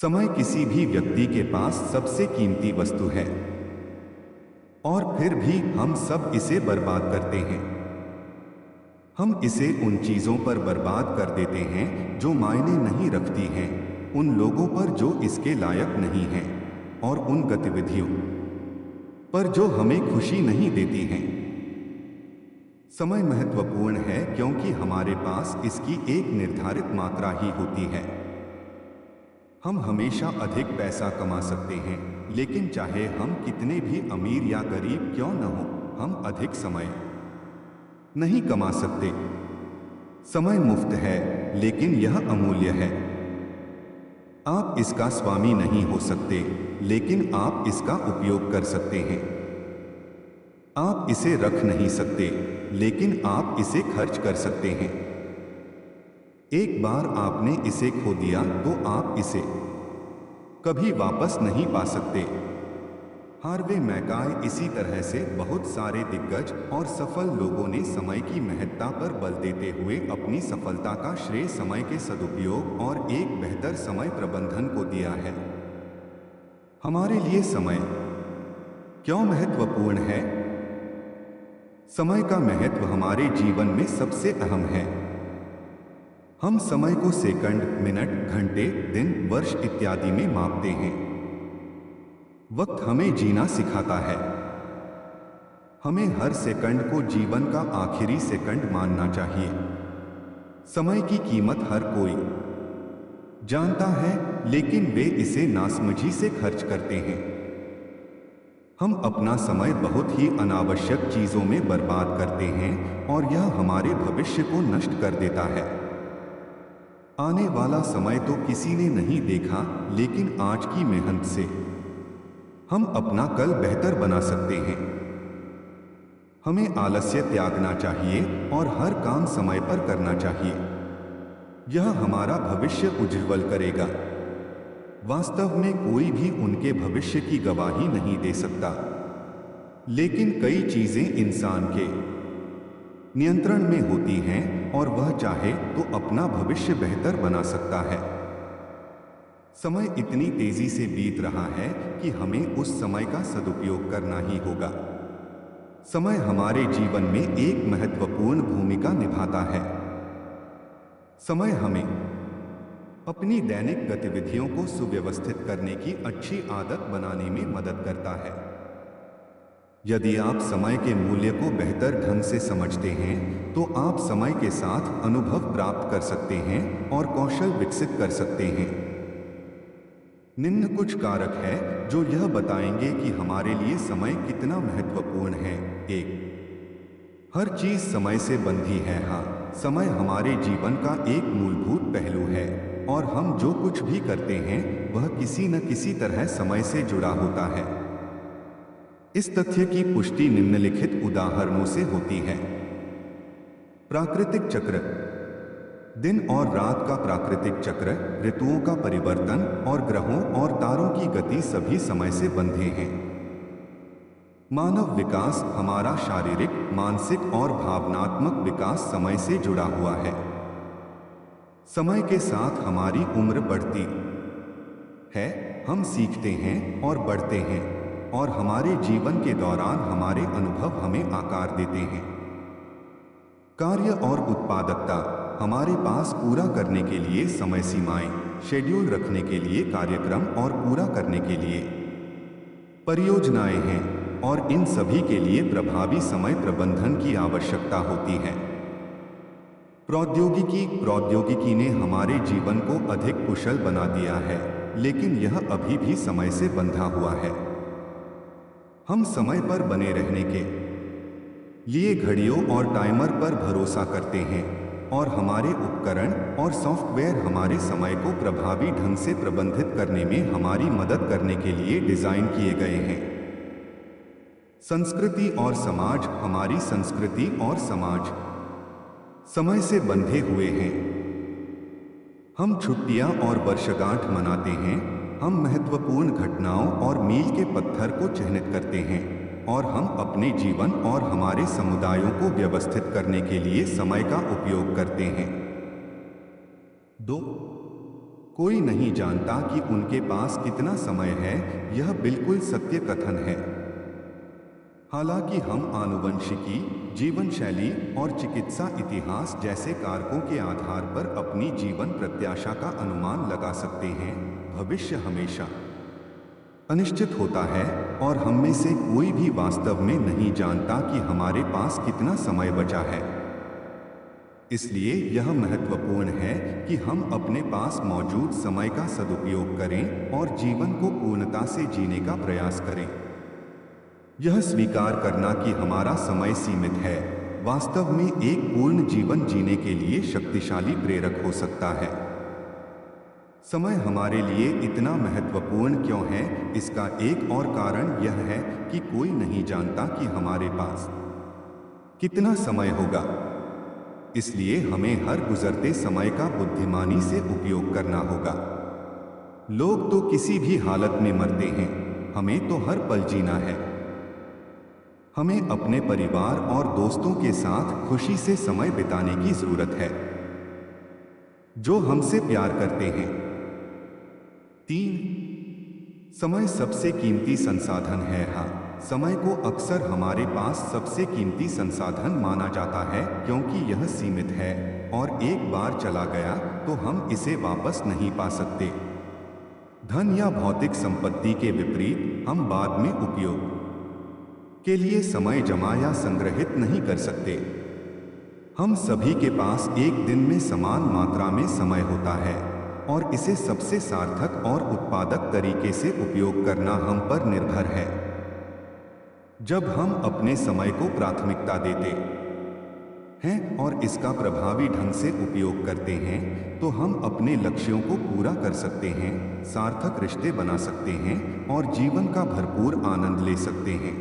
समय किसी भी व्यक्ति के पास सबसे कीमती वस्तु है और फिर भी हम सब इसे बर्बाद करते हैं। हम इसे उन चीजों पर बर्बाद कर देते हैं जो मायने नहीं रखती हैं, उन लोगों पर जो इसके लायक नहीं हैं और उन गतिविधियों पर जो हमें खुशी नहीं देती हैं। समय महत्वपूर्ण है क्योंकि हमारे पास इसकी एक निर्धारित मात्रा ही होती है। हम हमेशा अधिक पैसा कमा सकते हैं, लेकिन चाहे हम कितने भी अमीर या गरीब क्यों न हो, हम अधिक समय नहीं कमा सकते। समय मुफ्त है, लेकिन यह अमूल्य है। आप इसका स्वामी नहीं हो सकते, लेकिन आप इसका उपयोग कर सकते हैं। आप इसे रख नहीं सकते, लेकिन आप इसे खर्च कर सकते हैं। एक बार आपने इसे खो दिया तो आप इसे कभी वापस नहीं पा सकते। हार्वे मैकाय इसी तरह से बहुत सारे दिग्गज और सफल लोगों ने समय की महत्ता पर बल देते हुए अपनी सफलता का श्रेय समय के सदुपयोग और एक बेहतर समय प्रबंधन को दिया है। हमारे लिए समय क्यों महत्वपूर्ण है? समय का महत्व हमारे जीवन में सबसे अहम है। हम समय को सेकंड, मिनट, घंटे, दिन, वर्ष इत्यादि में मापते हैं। वक्त हमें जीना सिखाता है। हमें हर सेकंड को जीवन का आखिरी सेकंड मानना चाहिए। समय की कीमत हर कोई जानता है, लेकिन वे इसे नासमझी से खर्च करते हैं। हम अपना समय बहुत ही अनावश्यक चीजों में बर्बाद करते हैं और यह हमारे भविष्य को नष्ट कर देता है। आने वाला समय तो किसी ने नहीं देखा, लेकिन आज की मेहनत से हम अपना कल बेहतर बना सकते हैं। हमें आलस्य त्यागना चाहिए और हर काम समय पर करना चाहिए। यह हमारा भविष्य उज्ज्वल करेगा। वास्तव में कोई भी उनके भविष्य की गवाही नहीं दे सकता, लेकिन कई चीजें इंसान के नियंत्रण में होती हैं और वह चाहे तो अपना भविष्य बेहतर बना सकता है। समय इतनी तेजी से बीत रहा है कि हमें उस समय का सदुपयोग करना ही होगा। समय हमारे जीवन में एक महत्वपूर्ण भूमिका निभाता है। समय हमें अपनी दैनिक गतिविधियों को सुव्यवस्थित करने की अच्छी आदत बनाने में मदद करता है। यदि आप समय के मूल्य को बेहतर ढंग से समझते हैं, तो आप समय के साथ अनुभव प्राप्त कर सकते हैं और कौशल विकसित कर सकते हैं। निम्न कुछ कारक हैं जो यह बताएंगे कि हमारे लिए समय कितना महत्वपूर्ण है। 1. हर चीज समय से बंधी है। हाँ, समय हमारे जीवन का एक मूलभूत पहलू है और हम जो कुछ भी करते हैं वह किसी न किसी तरह समय से जुड़ा होता है। इस तथ्य की पुष्टि निम्नलिखित उदाहरणों से होती है। प्राकृतिक चक्र, दिन और रात का प्राकृतिक चक्र, ऋतुओं का परिवर्तन और ग्रहों और तारों की गति सभी समय से बंधे हैं। मानव विकास, हमारा शारीरिक, मानसिक और भावनात्मक विकास समय से जुड़ा हुआ है। समय के साथ हमारी उम्र बढ़ती है, हम सीखते हैं और बढ़ते हैं और हमारे जीवन के दौरान हमारे अनुभव हमें आकार देते हैं। कार्य और उत्पादकता, हमारे पास पूरा करने के लिए समय सीमाएं, शेड्यूल रखने के लिए कार्यक्रम और पूरा करने के लिए परियोजनाएं हैं और इन सभी के लिए प्रभावी समय प्रबंधन की आवश्यकता होती है। प्रौद्योगिकी ने हमारे जीवन को अधिक कुशल बना दिया है, लेकिन यह अभी भी समय से बंधा हुआ है। हम समय पर बने रहने के लिए घड़ियों और टाइमर पर भरोसा करते हैं और हमारे उपकरण और सॉफ्टवेयर हमारे समय को प्रभावी ढंग से प्रबंधित करने में हमारी मदद करने के लिए डिजाइन किए गए हैं। संस्कृति और समाज, हमारी संस्कृति और समाज समय से बंधे हुए हैं। हम छुट्टियां और वर्षगांठ मनाते हैं, हम महत्वपूर्ण घटनाओं और मील के पत्थर को चिह्नित करते हैं और हम अपने जीवन और हमारे समुदायों को व्यवस्थित करने के लिए समय का उपयोग करते हैं। 2. कोई नहीं जानता कि उनके पास कितना समय है। यह बिल्कुल सत्य कथन है। हालांकि हम आनुवंशिकी, जीवन शैली और चिकित्सा इतिहास जैसे कारकों के आधार पर अपनी जीवन प्रत्याशा का अनुमान लगा सकते हैं, भविष्य हमेशा अनिश्चित होता है और हम में से कोई भी वास्तव में नहीं जानता कि हमारे पास कितना समय बचा है। इसलिए यह महत्वपूर्ण है कि हम अपने पास मौजूद समय का सदुपयोग करें और जीवन को पूर्णता से जीने का प्रयास करें। यह स्वीकार करना कि हमारा समय सीमित है, वास्तव में एक पूर्ण जीवन जीने के लिए शक्तिशाली प्रेरक हो सकता है। समय हमारे लिए इतना महत्वपूर्ण क्यों है? इसका एक और कारण यह है कि कोई नहीं जानता कि हमारे पास कितना समय होगा। इसलिए हमें हर गुजरते समय का बुद्धिमानी से उपयोग करना होगा। लोग तो किसी भी हालत में मरते हैं, हमें तो हर पल जीना है। हमें अपने परिवार और दोस्तों के साथ खुशी से समय बिताने की जरूरत है, जो हमसे प्यार करते हैं। 3. समय सबसे कीमती संसाधन है। हाँ, समय को अक्सर हमारे पास सबसे कीमती संसाधन माना जाता है क्योंकि यह सीमित है और एक बार चला गया तो हम इसे वापस नहीं पा सकते। धन या भौतिक संपत्ति के विपरीत हम बाद में उपयोग के लिए समय जमा या संग्रहित नहीं कर सकते। हम सभी के पास एक दिन में समान मात्रा में समय होता है और इसे सबसे सार्थक और उत्पादक तरीके से उपयोग करना हम पर निर्भर है। जब हम अपने समय को प्राथमिकता देते हैं और इसका प्रभावी ढंग से उपयोग करते हैं, तो हम अपने लक्ष्यों को पूरा कर सकते हैं, सार्थक रिश्ते बना सकते हैं और जीवन का भरपूर आनंद ले सकते हैं।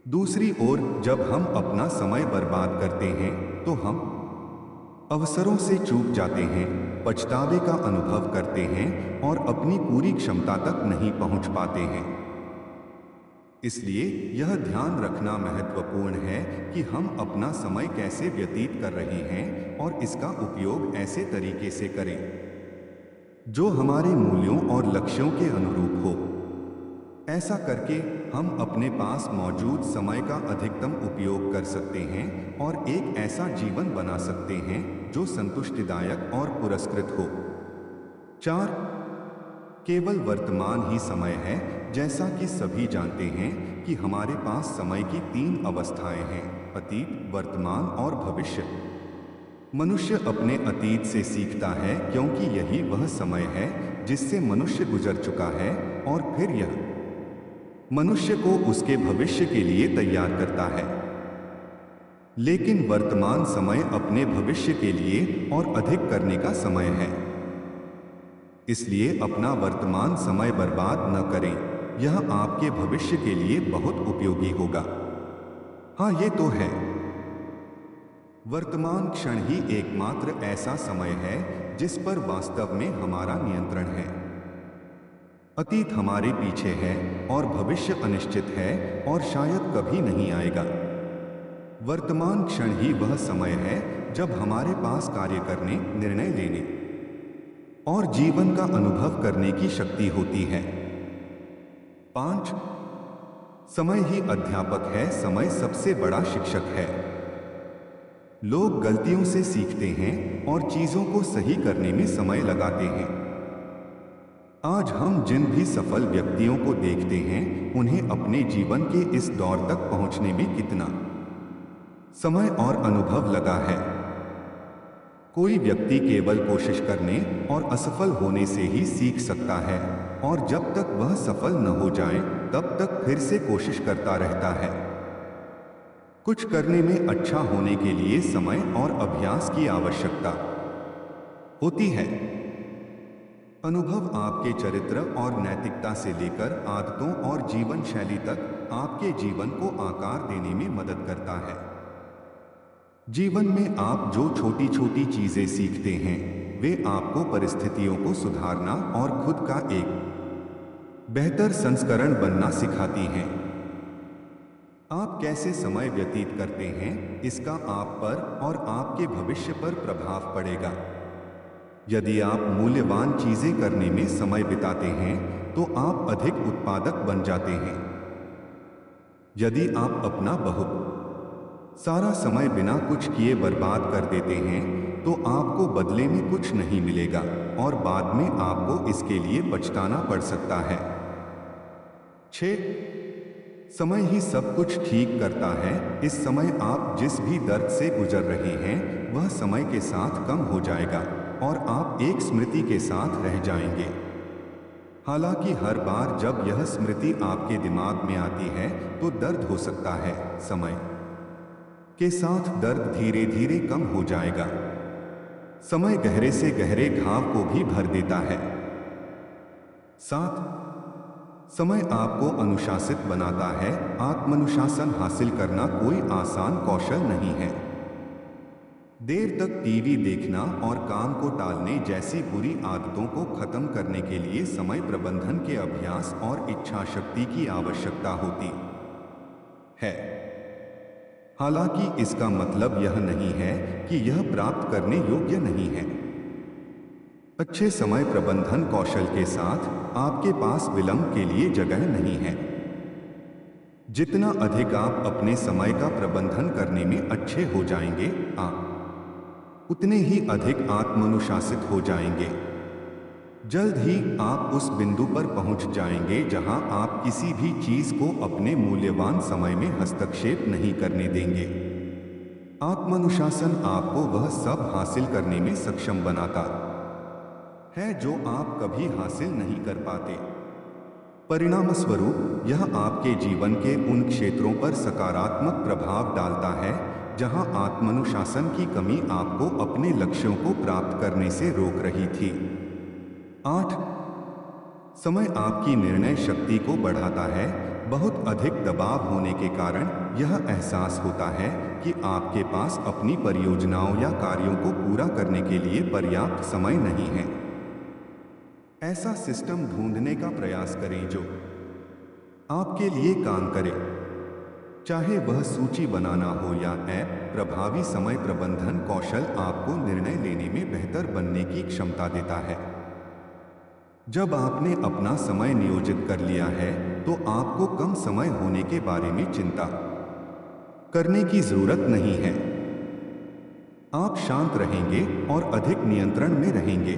दूसरी ओर, जब हम अपना समय बर्बाद करते हैं, तो हम अवसरों से चूक जाते हैं, पछतावे का अनुभव करते हैं और अपनी पूरी क्षमता तक नहीं पहुंच पाते हैं। इसलिए यह ध्यान रखना महत्वपूर्ण है कि हम अपना समय कैसे व्यतीत कर रहे हैं और इसका उपयोग ऐसे तरीके से करें जो हमारे मूल्यों और लक्ष्यों के अनुरूप हो। ऐसा करके हम अपने पास मौजूद समय का अधिकतम उपयोग कर सकते हैं और एक ऐसा जीवन बना सकते हैं जो संतुष्टिदायक और पुरस्कृत हो। 4. केवल वर्तमान ही समय है। जैसा कि सभी जानते हैं कि हमारे पास समय की 3 अवस्थाएं हैं: अतीत, वर्तमान और भविष्य। मनुष्य अपने अतीत से सीखता है क्योंकि यही वह समय है जिससे मनुष्य गुजर चुका है और फिर यह मनुष्य को उसके भविष्य के लिए तैयार करता है। लेकिन वर्तमान समय अपने भविष्य के लिए और अधिक करने का समय है। इसलिए अपना वर्तमान समय बर्बाद न करें, यह आपके भविष्य के लिए बहुत उपयोगी होगा। हाँ, ये तो है। वर्तमान क्षण ही एकमात्र ऐसा समय है जिस पर वास्तव में हमारा नियंत्रण है। अतीत हमारे पीछे है और भविष्य अनिश्चित है और शायद कभी नहीं आएगा। वर्तमान क्षण ही वह समय है जब हमारे पास कार्य करने, निर्णय लेने और जीवन का अनुभव करने की शक्ति होती है। 5. समय ही अध्यापक है। समय सबसे बड़ा शिक्षक है। लोग गलतियों से सीखते हैं और चीजों को सही करने में समय लगाते हैं। आज हम जिन भी सफल व्यक्तियों को देखते हैं, उन्हें अपने जीवन के इस दौर तक पहुंचने में कितना समय और अनुभव लगा है। कोई व्यक्ति केवल कोशिश करने और असफल होने से ही सीख सकता है और जब तक वह सफल न हो जाए तब तक फिर से कोशिश करता रहता है। कुछ करने में अच्छा होने के लिए समय और अभ्यास की आवश्यकता होती है। अनुभव आपके चरित्र और नैतिकता से लेकर आदतों और जीवन शैली तक आपके जीवन को आकार देने में मदद करता है। जीवन में आप जो छोटी छोटी चीजें सीखते हैं, वे आपको परिस्थितियों को सुधारना और खुद का एक बेहतर संस्करण बनना सिखाती हैं। आप कैसे समय व्यतीत करते हैं, इसका आप पर और आपके भविष्य पर प्रभाव पड़ेगा। यदि आप मूल्यवान चीजें करने में समय बिताते हैं तो आप अधिक उत्पादक बन जाते हैं। यदि आप अपना बहुत सारा समय बिना कुछ किए बर्बाद कर देते हैं तो आपको बदले में कुछ नहीं मिलेगा और बाद में आपको इसके लिए पछताना पड़ सकता है। 6 समय ही सब कुछ ठीक करता है। इस समय आप जिस भी दर्द से गुजर रहे हैं वह समय के साथ कम हो जाएगा और आप एक स्मृति के साथ रह जाएंगे। हालांकि हर बार जब यह स्मृति आपके दिमाग में आती है तो दर्द हो सकता है, समय के साथ दर्द धीरे धीरे कम हो जाएगा। समय गहरे से गहरे घाव को भी भर देता है। 7 समय आपको अनुशासित बनाता है। आत्मानुशासन हासिल करना कोई आसान कौशल नहीं है। देर तक टीवी देखना और काम को टालने जैसी बुरी आदतों को खत्म करने के लिए समय प्रबंधन के अभ्यास और इच्छा शक्ति की आवश्यकता होती है। हालांकि इसका मतलब यह नहीं है कि यह प्राप्त करने योग्य नहीं है। अच्छे समय प्रबंधन कौशल के साथ आपके पास विलंब के लिए जगह नहीं है। जितना अधिक आप अपने समय का प्रबंधन करने में अच्छे हो जाएंगे, आप उतने ही अधिक आत्मानुशासित हो जाएंगे। जल्द ही आप उस बिंदु पर पहुंच जाएंगे जहां आप किसी भी चीज को अपने मूल्यवान समय में हस्तक्षेप नहीं करने देंगे। आत्मानुशासन आपको वह सब हासिल करने में सक्षम बनाता है जो आप कभी हासिल नहीं कर पाते। परिणामस्वरूप यह आपके जीवन के उन क्षेत्रों पर सकारात्मक प्रभाव डालता है जहां आत्मानुशासन की कमी आपको अपने लक्ष्यों को प्राप्त करने से रोक रही थी। 8 समय आपकी निर्णय शक्ति को बढ़ाता है। बहुत अधिक दबाव होने के कारण यह एहसास होता है कि आपके पास अपनी परियोजनाओं या कार्यों को पूरा करने के लिए पर्याप्त समय नहीं है। ऐसा सिस्टम ढूंढने का प्रयास करें जो आपके लिए काम करे, चाहे वह सूची बनाना हो या ऐप। प्रभावी समय प्रबंधन कौशल आपको निर्णय लेने में बेहतर बनने की क्षमता देता है। जब आपने अपना समय नियोजित कर लिया है तो आपको कम समय होने के बारे में चिंता करने की जरूरत नहीं है। आप शांत रहेंगे और अधिक नियंत्रण में रहेंगे।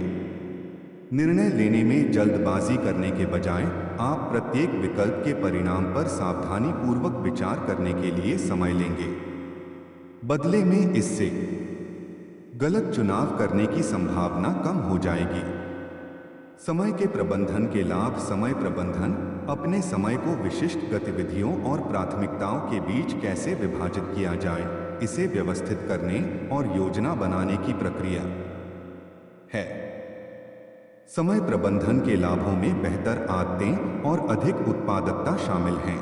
निर्णय लेने में जल्दबाजी करने के बजाय आप प्रत्येक विकल्प के परिणाम पर सावधानीपूर्वक विचार करने के लिए समय लेंगे। बदले में इससे गलत चुनाव करने की संभावना कम हो जाएगी। समय के प्रबंधन के लाभ। समय प्रबंधन अपने समय को विशिष्ट गतिविधियों और प्राथमिकताओं के बीच कैसे विभाजित किया जाए, इसे व्यवस्थित करने और योजना बनाने की प्रक्रिया है। समय प्रबंधन के लाभों में बेहतर आदतें और अधिक उत्पादकता शामिल हैं।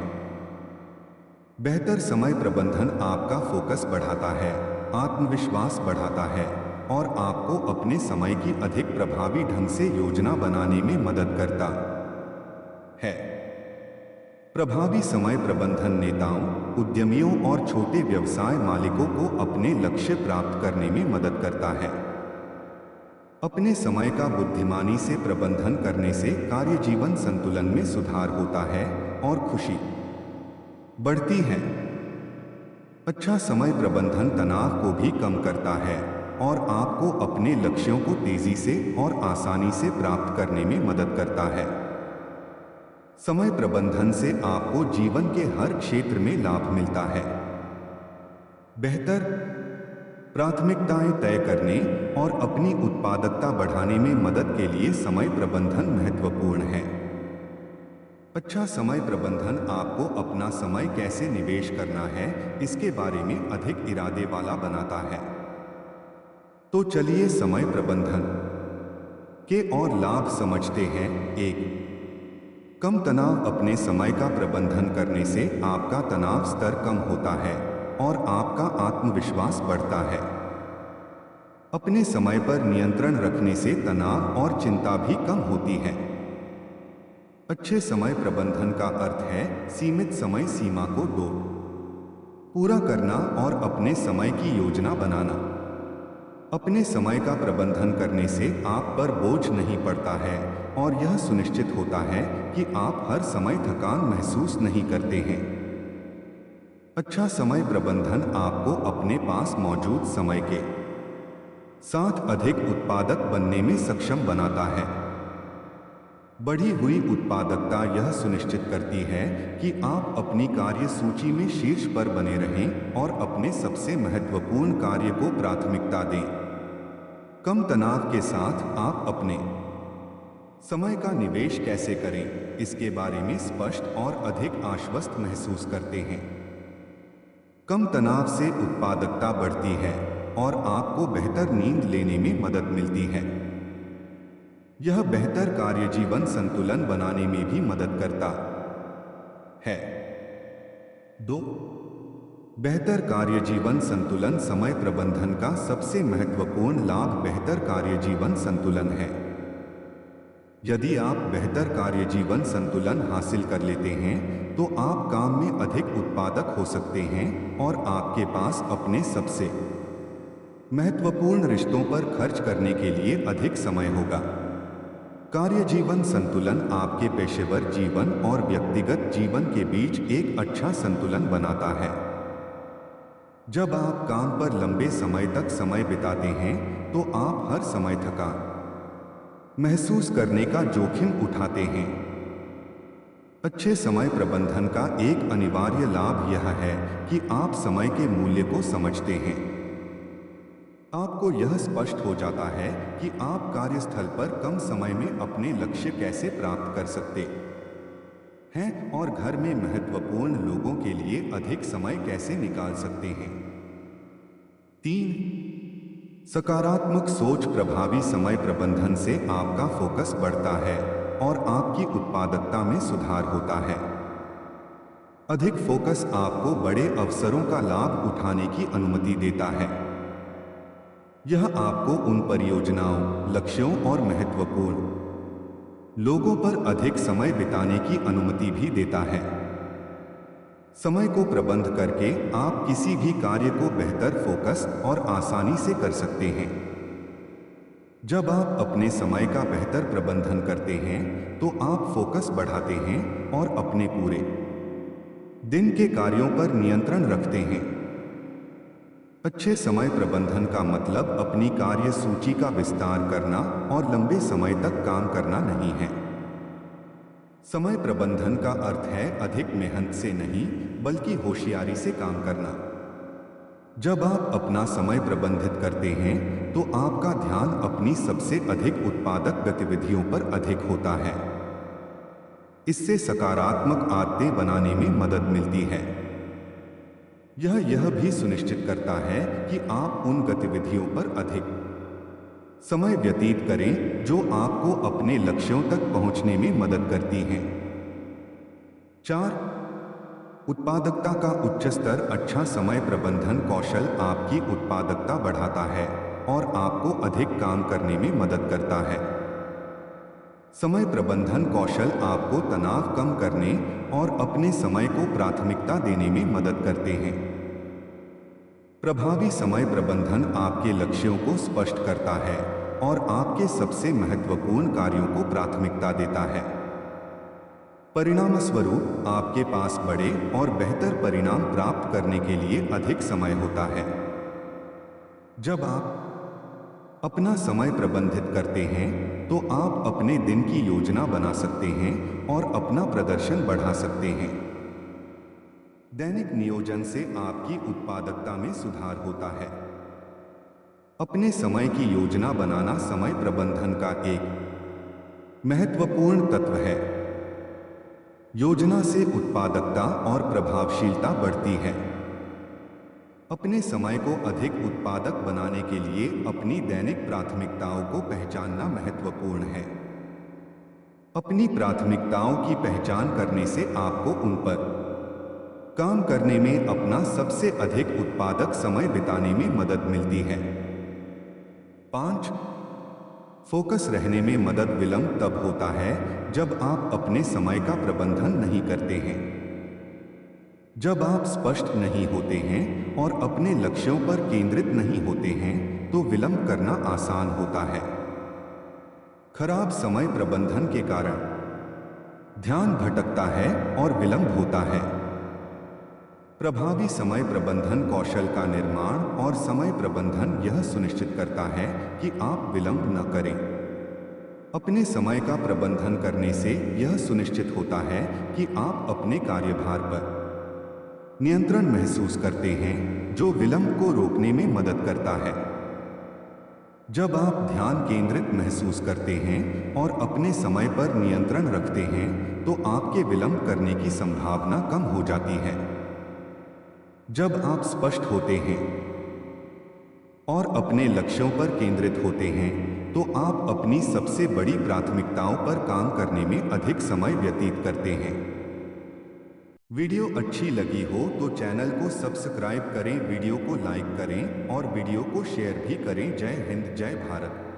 बेहतर समय प्रबंधन आपका फोकस बढ़ाता है, आत्मविश्वास बढ़ाता है और आपको अपने समय की अधिक प्रभावी ढंग से योजना बनाने में मदद करता है। प्रभावी समय प्रबंधन नेताओं, उद्यमियों और छोटे व्यवसाय मालिकों को अपने लक्ष्य प्राप्त करने में मदद करता है। अपने समय का बुद्धिमानी से प्रबंधन करने से कार्य जीवन संतुलन में सुधार होता है और खुशी बढ़ती है। अच्छा समय प्रबंधन तनाव को भी कम करता है और आपको अपने लक्ष्यों को तेजी से और आसानी से प्राप्त करने में मदद करता है। समय प्रबंधन से आपको जीवन के हर क्षेत्र में लाभ मिलता है। बेहतर प्राथमिकताएं तय करने और अपनी उत्पादकता बढ़ाने में मदद के लिए समय प्रबंधन महत्वपूर्ण है। अच्छा समय प्रबंधन आपको अपना समय कैसे निवेश करना है इसके बारे में अधिक इरादे वाला बनाता है। तो चलिए समय प्रबंधन के और लाभ समझते हैं। 1 कम तनाव। अपने समय का प्रबंधन करने से आपका तनाव स्तर कम होता है और आपका आत्मविश्वास बढ़ता है। अपने समय पर नियंत्रण रखने से तनाव और चिंता भी कम होती है। अच्छे समय प्रबंधन का अर्थ है सीमित समय सीमा को पूरा करना और अपने समय की योजना बनाना। अपने समय का प्रबंधन करने से आप पर बोझ नहीं पड़ता है और यह सुनिश्चित होता है कि आप हर समय थकान महसूस नहीं करते हैं। अच्छा समय प्रबंधन आपको अपने पास मौजूद समय के साथ अधिक उत्पादक बनने में सक्षम बनाता है। बढ़ी हुई उत्पादकता यह सुनिश्चित करती है कि आप अपनी कार्य सूची में शीर्ष पर बने रहें और अपने सबसे महत्वपूर्ण कार्य को प्राथमिकता दें। कम तनाव के साथ आप अपने समय का निवेश कैसे करें, इसके बारे में स्पष्ट और अधिक आश्वस्त महसूस करते हैं। कम तनाव से उत्पादकता बढ़ती है और आपको बेहतर नींद लेने में मदद मिलती है। यह बेहतर कार्य जीवन संतुलन बनाने में भी मदद करता है। 2. बेहतर कार्य जीवन संतुलन। समय प्रबंधन का सबसे महत्वपूर्ण लाभ बेहतर कार्य जीवन संतुलन है। यदि आप बेहतर कार्य जीवन संतुलन हासिल कर लेते हैं तो आप काम में अधिक उत्पादक हो सकते हैं और आपके पास अपने सबसे महत्वपूर्ण रिश्तों पर खर्च करने के लिए अधिक समय होगा। कार्य जीवन संतुलन आपके पेशेवर जीवन और व्यक्तिगत जीवन के बीच एक अच्छा संतुलन बनाता है। जब आप काम पर लंबे समय तक समय बिताते हैं तो आप हर समय थकान महसूस करने का जोखिम उठाते हैं। अच्छे समय प्रबंधन का एक अनिवार्य लाभ यह है कि आप समय के मूल्य को समझते हैं। आपको यह स्पष्ट हो जाता है कि आप कार्यस्थल पर कम समय में अपने लक्ष्य कैसे प्राप्त कर सकते हैं और घर में महत्वपूर्ण लोगों के लिए अधिक समय कैसे निकाल सकते हैं। 3. सकारात्मक सोच। प्रभावी समय प्रबंधन से आपका फोकस बढ़ता है और आपकी उत्पादकता में सुधार होता है। अधिक फोकस आपको बड़े अवसरों का लाभ उठाने की अनुमति देता है। यह आपको उन परियोजनाओं, लक्ष्यों और महत्वपूर्ण लोगों पर अधिक समय बिताने की अनुमति भी देता है। समय को प्रबंध करके आप किसी भी कार्य को बेहतर फोकस और आसानी से कर सकते हैं। जब आप अपने समय का बेहतर प्रबंधन करते हैं तो आप फोकस बढ़ाते हैं और अपने पूरे दिन के कार्यों पर नियंत्रण रखते हैं। अच्छे समय प्रबंधन का मतलब अपनी कार्य सूची का विस्तार करना और लंबे समय तक काम करना नहीं है। समय प्रबंधन का अर्थ है अधिक मेहनत से नहीं बल्कि होशियारी से काम करना। जब आप अपना समय प्रबंधित करते हैं तो आपका ध्यान अपनी सबसे अधिक उत्पादक गतिविधियों पर अधिक होता है। इससे सकारात्मक आदतें बनाने में मदद मिलती है। यह भी सुनिश्चित करता है कि आप उन गतिविधियों पर अधिक समय व्यतीत करें जो आपको अपने लक्ष्यों तक पहुंचने में मदद करती हैं। 4. उत्पादकता का उच्च स्तर। अच्छा समय प्रबंधन कौशल आपकी उत्पादकता बढ़ाता है और आपको अधिक काम करने में मदद करता है। समय प्रबंधन कौशल आपको तनाव कम करने और अपने समय को प्राथमिकता देने में मदद करते हैं। प्रभावी समय प्रबंधन आपके लक्ष्यों को स्पष्ट करता है और आपके सबसे महत्वपूर्ण कार्यों को प्राथमिकता देता है। परिणामस्वरूप आपके पास बड़े और बेहतर परिणाम प्राप्त करने के लिए अधिक समय होता है। जब आप अपना समय प्रबंधित करते हैं तो आप अपने दिन की योजना बना सकते हैं और अपना प्रदर्शन बढ़ा सकते हैं। दैनिक नियोजन से आपकी उत्पादकता में सुधार होता है। अपने समय की योजना बनाना समय प्रबंधन का एक महत्वपूर्ण तत्व है। योजना से उत्पादकता और प्रभावशीलता बढ़ती है। अपने समय को अधिक उत्पादक बनाने के लिए अपनी दैनिक प्राथमिकताओं को पहचानना महत्वपूर्ण है। अपनी प्राथमिकताओं की पहचान करने से आपको उन पर काम करने में अपना सबसे अधिक उत्पादक समय बिताने में मदद मिलती है। 5. फोकस रहने में मदद। विलंब तब होता है जब आप अपने समय का प्रबंधन नहीं करते हैं। जब आप स्पष्ट नहीं होते हैं और अपने लक्ष्यों पर केंद्रित नहीं होते हैं तो विलंब करना आसान होता है। खराब समय प्रबंधन के कारण ध्यान भटकता है और विलंब होता है। प्रभावी समय प्रबंधन कौशल का निर्माण और समय प्रबंधन यह सुनिश्चित करता है कि आप विलंब न करें। अपने समय का प्रबंधन करने से यह सुनिश्चित होता है कि आप अपने कार्यभार पर नियंत्रण महसूस करते हैं, जो विलंब को रोकने में मदद करता है। जब आप ध्यान केंद्रित महसूस करते हैं और अपने समय पर नियंत्रण रखते हैं, तो आपके विलंब करने की संभावना कम हो जाती है। जब आप स्पष्ट होते हैं और अपने लक्ष्यों पर केंद्रित होते हैं, तो आप अपनी सबसे बड़ी प्राथमिकताओं पर काम करने में अधिक समय व्यतीत करते हैं। वीडियो अच्छी लगी हो तो चैनल को सब्सक्राइब करें, वीडियो को लाइक करें और वीडियो को शेयर भी करें। जय हिंद, जय भारत।